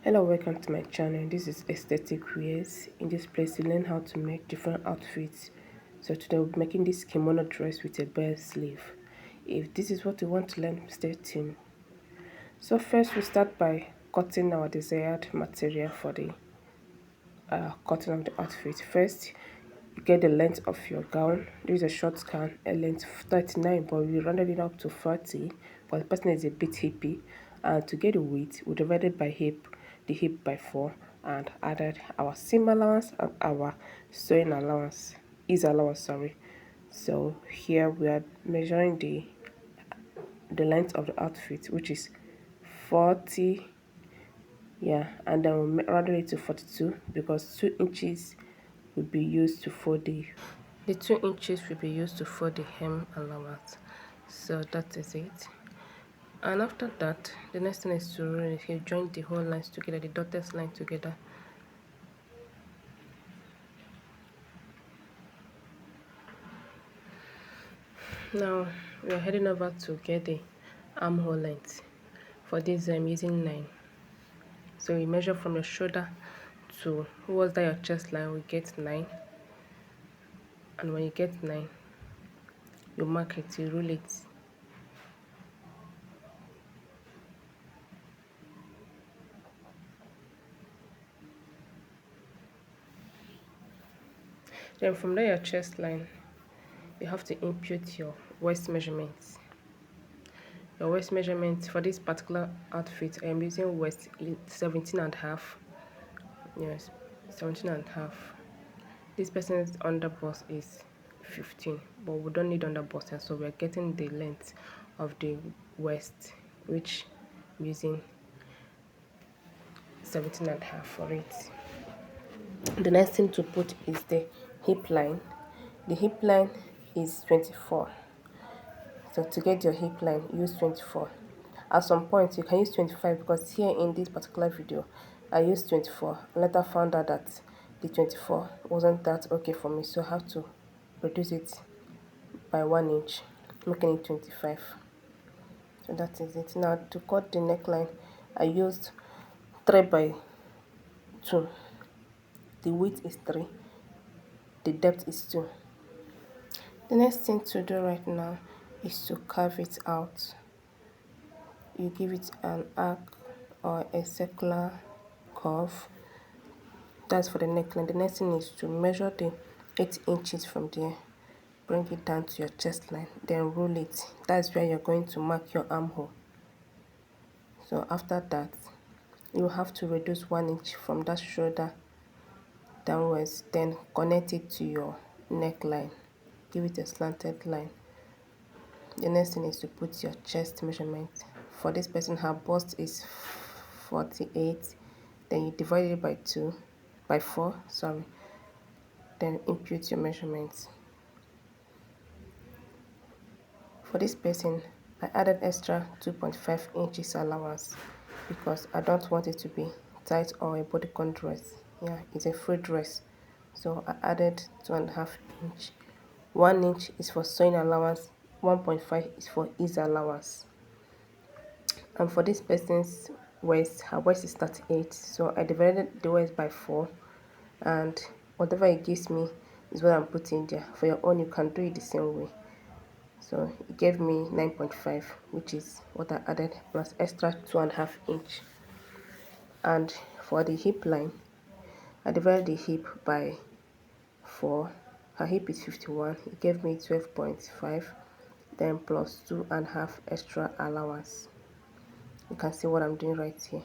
Hello, welcome to my channel. This is Aesthetic Wears. In this place you learn how to make different outfits. So today we'll be making this kimono dress with a bell sleeve. If this is what you want to learn, stay tuned. So first we start by cutting our desired material for the cutting of the outfit. First, you get the length of your gown. This is a short gown, a length 39, but we rounded it up to 40 because the person is a bit hippie. And to get the width, we divided by the hip by 4, and added our seam allowance and our sewing allowance, ease allowance, sorry. So here we are measuring the length of the outfit, which is 40. Yeah, and then we rounded it to 42 because 2 inches will be used to fold the 2 inches will be used to fold the hem allowance. So that is it. And after that, the next thing is to roll it. You join the whole lines together, the dotted line together. Now we are heading over to get the armhole length. For this I'm using 9. So you measure from your shoulder to towards that your chest line, we get 9. And when you get 9, you mark it, you roll it. Then from there your chest line, you have to input your waist measurements. Your waist measurement for this particular outfit, I am using waist 17 and a half. Yes, 17 and a half. This person's underbust is 15, but we don't need underbust, so we're getting the length of the waist, which I'm using 17 and a half for it. The next thing to put is the hip line. The hip line is 24. So to get your hip line, use 24. At some point, you can use 25 because here in this particular video, I used 24. I later found out that the 24 wasn't that okay for me, so I have to reduce it by 1 inch, making it 25. So that is it. Now to cut the neckline, I used 3 by 2. The width is 3, the depth is 2. The next thing to do right now is to carve it out. You give it an arc or a circular curve. That's for the neckline. The next thing is to measure the 8 inches from there, bring it down to your chest line, then roll it. That's where you're going to mark your armhole. So after that, you have to reduce 1 inch from that shoulder downwards, then connect it to your neckline. Give it a slanted line. The next thing is to put your chest measurement. For this person, her bust is 48. Then you divide it by 4, sorry. Then input your measurements. For this person, I added extra 2.5 inches allowance because I don't want it to be tight or a bodycon dress. Yeah, it's a free dress. So I added 2.5 inch. 1 inch is for sewing allowance, 1.5 is for ease allowance. And for this person's waist, her waist is 38, so I divided the waist by 4, and whatever it gives me is what I'm putting there. For your own, you can do it the same way. So it gave me 9.5, which is what I added, plus extra 2.5 inch. And for the hip line, I divided the hip by 4. Her hip is 51, it gave me 12.5, then plus 2.5 extra allowance. You can see what I'm doing right here.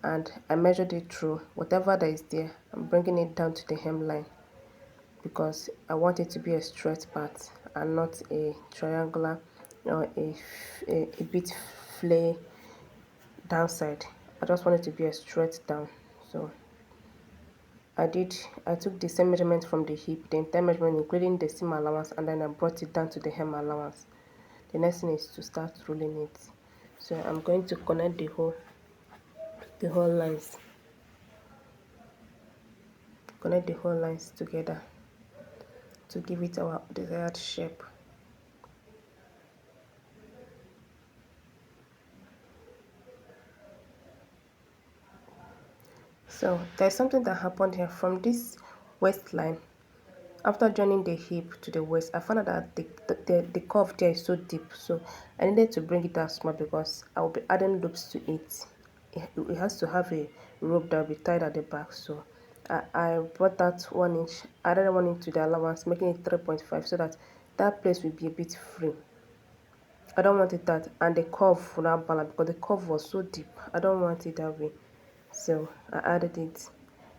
And I measured it through whatever that is there. I'm bringing it down to the hemline because I want it to be a straight part and not a triangular or a bit flay downside. I just want it to be a straight down. So I took the same measurement from the hip, the entire measurement including the seam allowance, and then I brought it down to the hem allowance. The next thing is to start rolling it. So I'm going to connect the whole lines. Connect the whole lines together to give it our desired shape. So there's something that happened here from this waistline. After joining the hip to the waist, I found out that the curve there is so deep. So I needed to bring it down small because I will be adding loops to it. It has to have a rope that will be tied at the back. So I brought that 1 inch, added 1 inch to the allowance, making it 3.5 so that that place will be a bit free. I don't want it that, and the curve will not balance because the curve was so deep. I don't want it that way. So I added it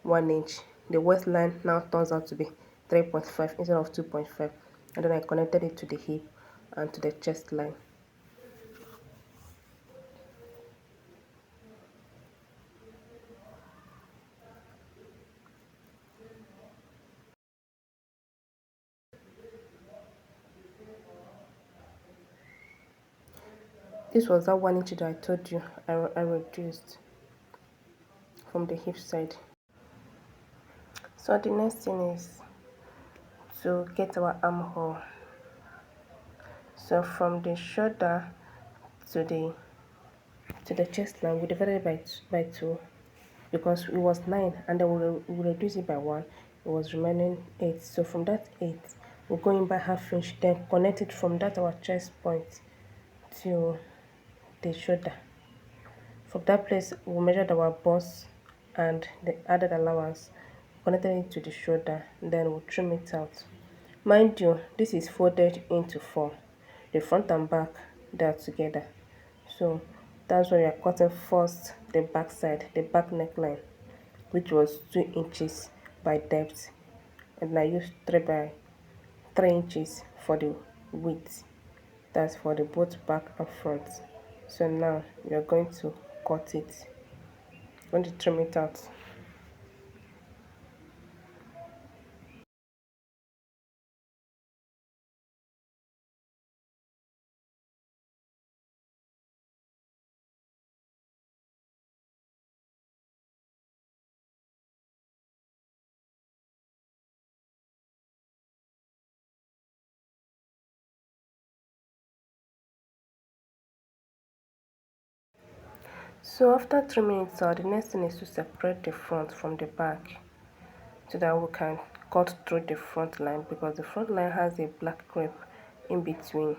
1 inch. The waistline now turns out to be 3.5 instead of 2.5. And then I connected it to the hip and to the chest line. This was that 1 inch that I told you I reduced from the hip side. So the next thing is to get our armhole. So from the shoulder to the chest line, we divided by two because it was 9 and then we reduce it by 1. It was remaining 8. So from that 8, we're going by half inch, then connect it from that our chest point to the shoulder. From that place, we measured our bust and the added allowance, connected it to the shoulder, then we'll trim it out. Mind you, this is folded into 4. The front and back, they are together. So that's why we are cutting first the back side, the back neckline, which was 2 inches by depth, and I used 3 inches for the width. That's for the both back and front. So now we are going to cut it. Going to trim it out. So after trimming it out, the next thing is to separate the front from the back so that we can cut through the front line because the front line has a black crepe in between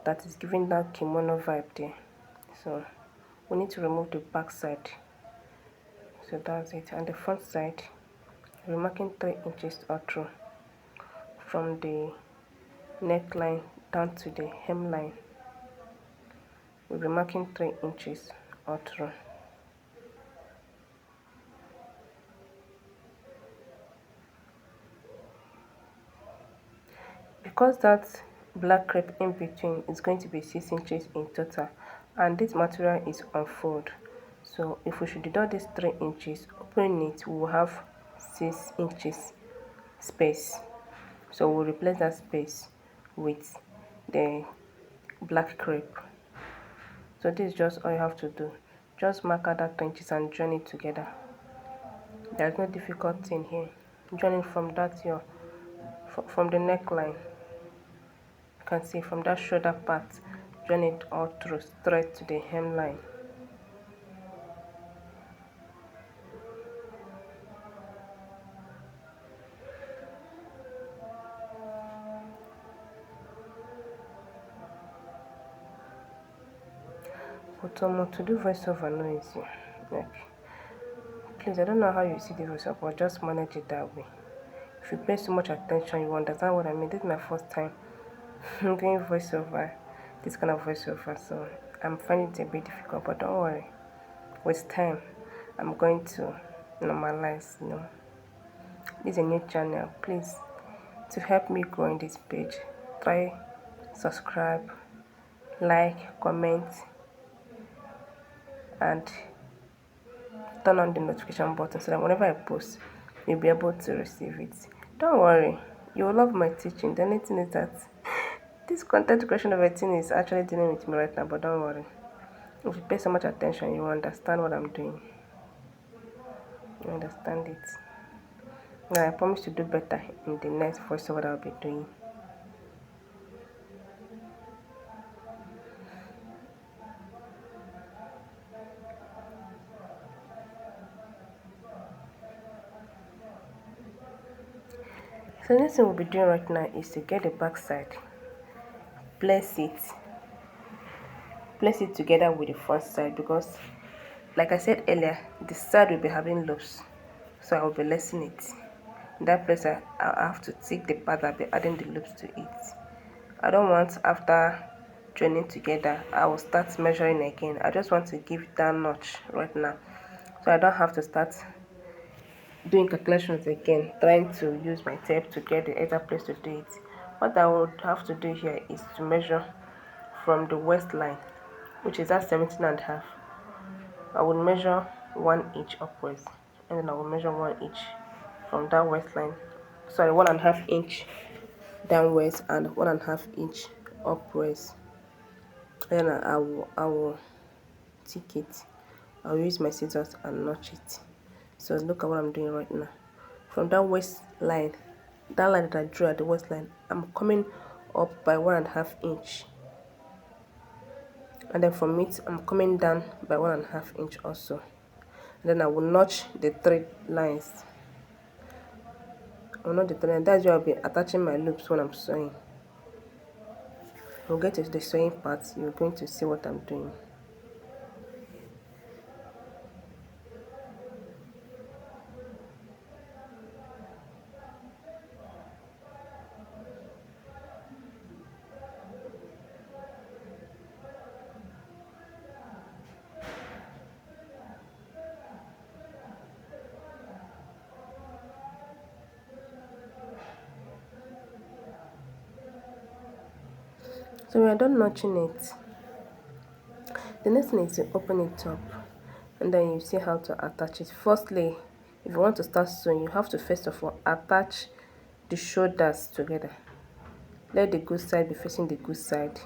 that is giving that kimono vibe there. So we need to remove the back side. So that's it. And the front side, we're marking 3 inches or through from the neckline down to the hemline. We'll be marking 3 inches or through. Because that black crepe in between is going to be 6 inches in total, and this material is unfold, so if we should deduct this 3 inches, opening it, we will have 6 inches space. So we'll replace that space with the black crepe. So this is just all you have to do. Just mark out that 3 inches and join it together. There's no difficult thing here. Join it from that your from the neckline. You can see from that shoulder part, join it all through straight to the hemline. But to do voiceover no easy. Like, please, I don't know how you see the voiceover, but just manage it that way. If you pay so much attention, you understand what I mean. This is my first time doing voiceover, this kind of voiceover, so I'm finding it a bit difficult. But don't worry, with time, I'm going to normalize. This is a new channel. Please, to help me grow in this page, try subscribe, like, comment, and turn on the notification button so that whenever I post, you'll be able to receive it. Don't worry, you will love my teaching. The only thing is that this content creation of a thing is actually dealing with me right now, but don't worry. If you pay so much attention, you will understand what I'm doing. You understand it. Now I promise to do better in the next voiceover that I'll be doing. So the next thing we'll be doing right now is to get the back side, place it place it together with the front side, because like I said earlier, the side will be having loops, so I will be lacing it. In that place I have to take the part, I'll be adding the loops to it. I don't want, after joining together, I will start measuring again. I just want to give that notch right now, so I don't have to start doing calculations again, trying to use my tape to get the other place to do it. What I would have to do here is to measure from the waistline, which is at 17 and a half. I will measure 1 inch upwards, and then I will measure 1 inch from that waistline, sorry, 1.5 inch downwards and 1.5 inch upwards. Then I will tick it. I'll use my scissors and notch it. So look at what I'm doing right now. From that waistline, that line that I drew at the waistline, I'm coming up by 1.5 inch, and then from it I'm coming down by 1.5 inch also. And then I will notch the 3 lines. I will notch the 3 lines. That's where I'll be attaching my loops when I'm sewing. We'll get to the sewing part, you're going to see what I'm doing. So we are done notching it. The next thing is to open it up, and then you see how to attach it. Firstly, if you want to start sewing, you have to first of all attach the shoulders together. Let the good side be facing the good side,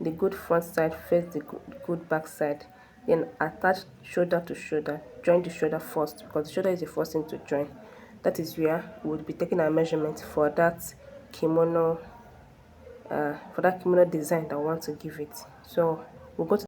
the good front side face the good back side. Then attach shoulder to shoulder. Join the shoulder first, because the shoulder is the first thing to join. That is where we'll be taking our measurement for that kimono design that we want to give it. So we'll go to